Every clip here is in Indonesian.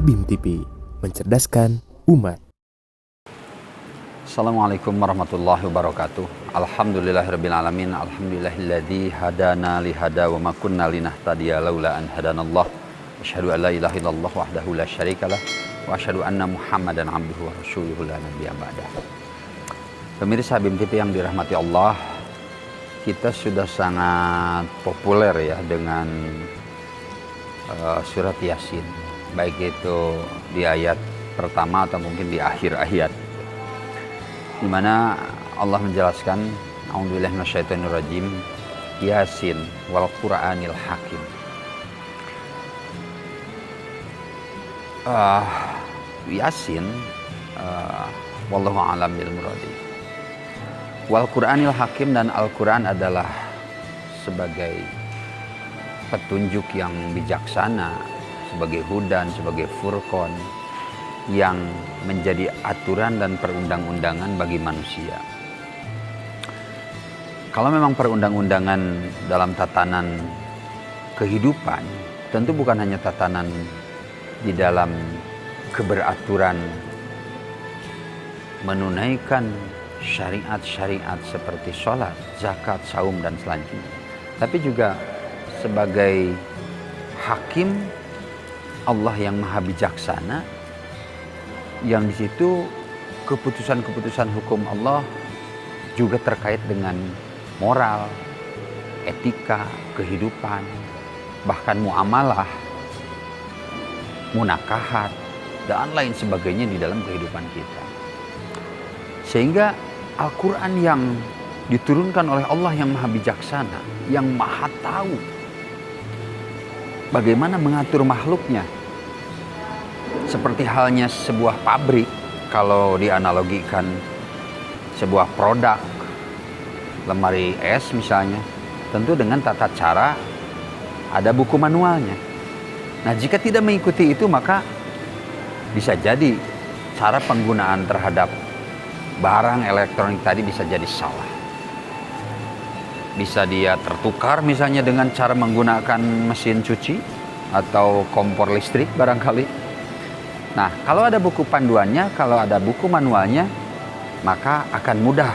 Habim TV, mencerdaskan umat. Assalamualaikum warahmatullahi wabarakatuh. Alhamdulillahirrabbilalamin. Alhamdulillahilladzi hadana lihada wa ma kunna linahtadiya laula an hadanallah. Asyhadu an la ilaha illallah wahdahu la syarikalah wa asyhadu anna Muhammadan abduhu wa rasuluhu la nabiyya ba'dah. Pemirsa Habim TV yang dirahmati Allah, kita sudah sangat populer ya dengan surat Yasin, baik itu di ayat pertama atau mungkin di akhir ayat, di mana Allah menjelaskan, a'udzubillahi minasyaitonirrajim, Yasin wal Qur'anil Hakim. Yasin, wallahu a'lam bil muradi. Wal Qur'anil Hakim, dan Al-Quran adalah sebagai petunjuk yang bijaksana, sebagai hudan, sebagai furqan yang menjadi aturan dan perundang-undangan bagi manusia. Kalau memang perundang-undangan dalam tatanan kehidupan, tentu bukan hanya tatanan di dalam keberaturan menunaikan syariat-syariat seperti sholat, zakat, saum, dan selanjutnya, tapi juga sebagai hakim Allah yang maha bijaksana, yang di situ keputusan-keputusan hukum Allah juga terkait dengan moral, etika, kehidupan, bahkan muamalah, munakahat, dan lain sebagainya di dalam kehidupan kita. Sehingga Al-Quran yang diturunkan oleh Allah yang maha bijaksana, yang maha tahu bagaimana mengatur makhluknya, seperti halnya sebuah pabrik. Kalau dianalogikan sebuah produk lemari es misalnya, tentu dengan tata cara, ada buku manualnya. Nah, jika tidak mengikuti itu, maka bisa jadi cara penggunaan terhadap barang elektronik tadi bisa jadi salah. Bisa dia tertukar misalnya dengan cara menggunakan mesin cuci atau kompor listrik barangkali. Nah, kalau ada buku panduannya, kalau ada buku manualnya, maka akan mudah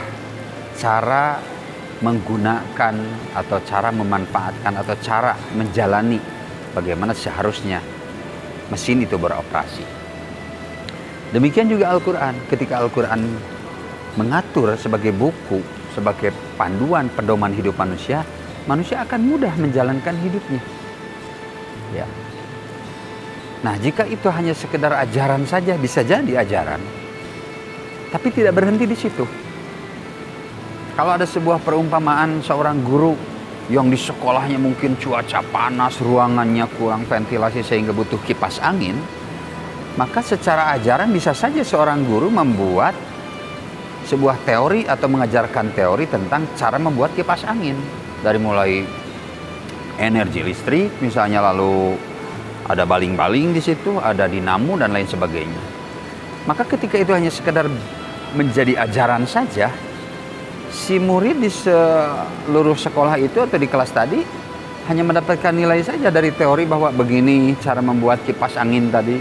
cara menggunakan atau cara memanfaatkan atau cara menjalani bagaimana seharusnya mesin itu beroperasi. Demikian juga Al-Quran. Ketika Al-Quran mengatur sebagai buku, sebagai panduan pedoman hidup manusia, manusia akan mudah menjalankan hidupnya. Ya. Nah, jika itu hanya sekedar ajaran saja, bisa jadi ajaran, tapi tidak berhenti di situ. Kalau ada sebuah perumpamaan seorang guru yang di sekolahnya mungkin cuaca panas, ruangannya kurang ventilasi sehingga butuh kipas angin, maka secara ajaran bisa saja seorang guru membuat sebuah teori atau mengajarkan teori tentang cara membuat kipas angin, dari mulai energi listrik misalnya, lalu ada baling-baling di situ, ada dinamo dan lain sebagainya. Maka ketika itu hanya sekedar menjadi ajaran saja, si murid di seluruh sekolah itu atau di kelas tadi hanya mendapatkan nilai saja dari teori bahwa begini cara membuat kipas angin tadi,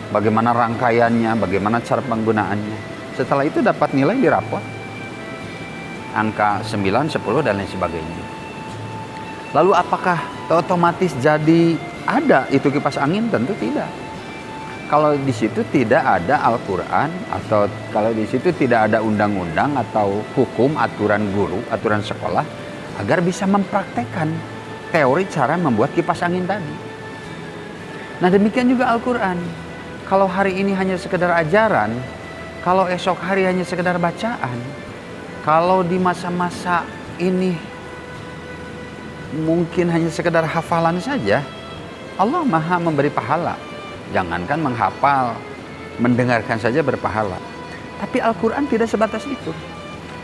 bagaimana rangkaiannya, bagaimana cara penggunaannya. Setelah itu dapat nilai di rapor, angka 9, 10, dan lain sebagainya. Lalu apakah otomatis jadi ada itu kipas angin? Tentu tidak. Kalau di situ tidak ada Al-Quran, atau kalau di situ tidak ada undang-undang atau hukum, aturan guru, aturan sekolah, agar bisa mempraktekkan teori cara membuat kipas angin tadi. Nah, demikian juga Al-Quran. Kalau hari ini hanya sekedar ajaran, kalau esok hari hanya sekedar bacaan, kalau di masa-masa ini mungkin hanya sekedar hafalan saja, Allah maha memberi pahala. Jangankan menghafal, mendengarkan saja berpahala. Tapi Al-Quran tidak sebatas itu.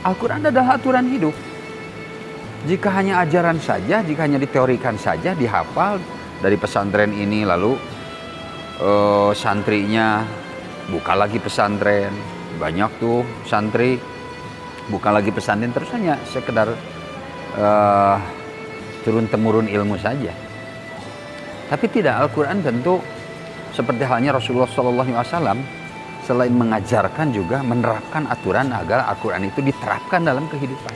Al-Quran adalah aturan hidup. Jika hanya ajaran saja, jika hanya diteorikan saja, dihafal dari pesantren ini, lalu santrinya buka lagi pesantren, banyak tuh santri buka lagi pesantren, terus hanya sekedar turun-temurun ilmu saja. Tapi tidak, Al-Quran tentu Seperti halnya Rasulullah SAW selain mengajarkan juga menerapkan aturan agar Al-Quran itu diterapkan dalam kehidupan.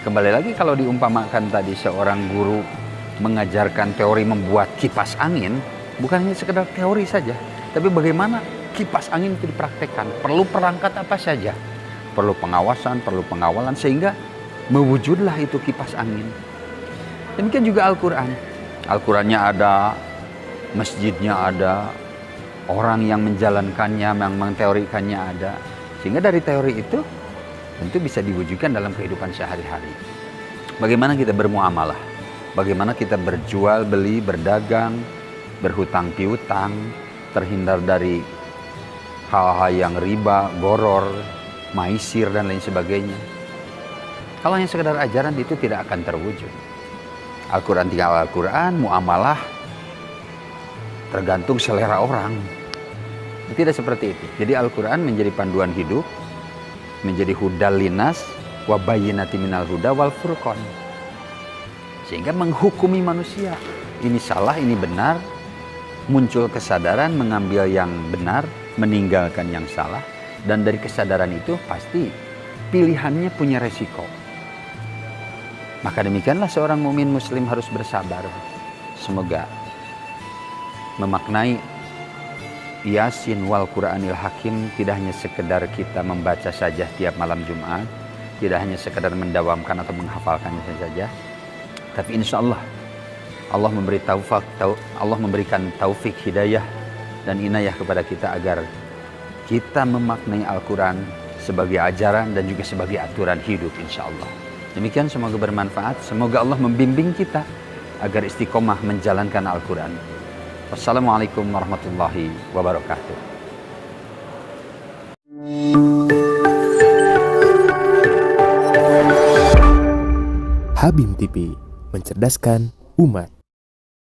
Kembali lagi kalau diumpamakan tadi seorang guru mengajarkan teori membuat kipas angin, bukan hanya sekedar teori saja, tapi bagaimana kipas angin itu dipraktekkan. Perlu perangkat apa saja, perlu pengawasan, perlu pengawalan, sehingga mewujudlah itu kipas angin. Demikian juga Al-Quran. Al-Qurannya ada, masjidnya ada, orang yang menjalankannya, yang menteorikannya ada. Sehingga dari teori itu tentu bisa diwujudkan dalam kehidupan sehari-hari. Bagaimana kita bermuamalah, bagaimana kita berjual, beli, berdagang, berhutang piutang, terhindar dari hal-hal yang riba, goror, maisir, dan lain sebagainya. Kalau hanya sekedar ajaran itu tidak akan terwujud. Al-Quran tinggal Al-Quran, muamalah tergantung selera orang. Tidak seperti itu. Jadi Al-Quran menjadi panduan hidup, menjadi hudal linas, wa bayyinati minal huda wal furqan. Sehingga menghukumi manusia. Ini salah, ini benar. Muncul kesadaran mengambil yang benar, meninggalkan yang salah. Dan dari kesadaran itu pasti pilihannya punya resiko. Maka demikianlah seorang mukmin muslim harus bersabar. Semoga memaknai Yasin wal Qur'anil Hakim tidak hanya sekedar kita membaca saja tiap malam Jumat, tidak hanya sekedar mendawamkan atau menghafalkannya saja, tapi insya Allah Allah memberikan taufik hidayah dan inayah kepada kita agar kita memaknai Al-Quran sebagai ajaran dan juga sebagai aturan hidup insya Allah. Demikian, semoga bermanfaat. Semoga Allah membimbing kita agar istiqomah menjalankan Al-Quran. Wassalamualaikum warahmatullahi wabarakatuh. Habim TV, mencerdaskan umat.